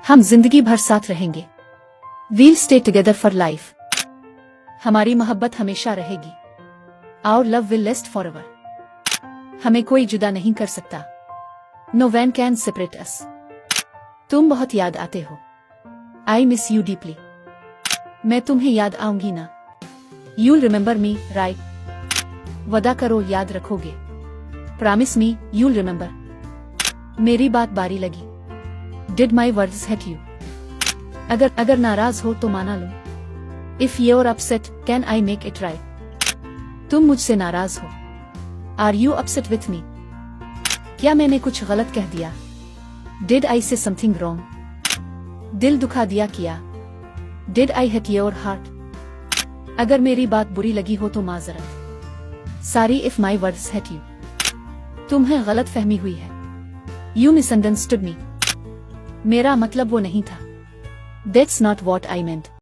हम जिंदगी भर साथ रहेंगे। We'll stay together for life. हमारी मोहब्बत हमेशा रहेगी। Our love will last forever. हमें कोई जुदा नहीं कर सकता। No one can separate us. तुम बहुत याद आते हो। I miss you deeply. मैं तुम्हें याद आऊंगी ना। You'll remember me right. वादा करो याद रखोगे। Promise me you'll remember. मेरी बात बारी लगी। Did my words hurt you. अगर नाराज हो तो माना लो। If you are upset can I make it right. तुम मुझसे नाराज हो। Are you upset with me. क्या मैंने कुछ गलत कह दिया? डिड आई से समथिंग रॉन्ग। दिल दुखा दिया क्या? Did I hit your heart. अगर मेरी बात बुरी लगी हो तो माजरत। Sorry if my words hurt you. तुम्हें गलत फहमी हुई है। You misunderstood me. मेरा मतलब वो नहीं था। That's not what I meant.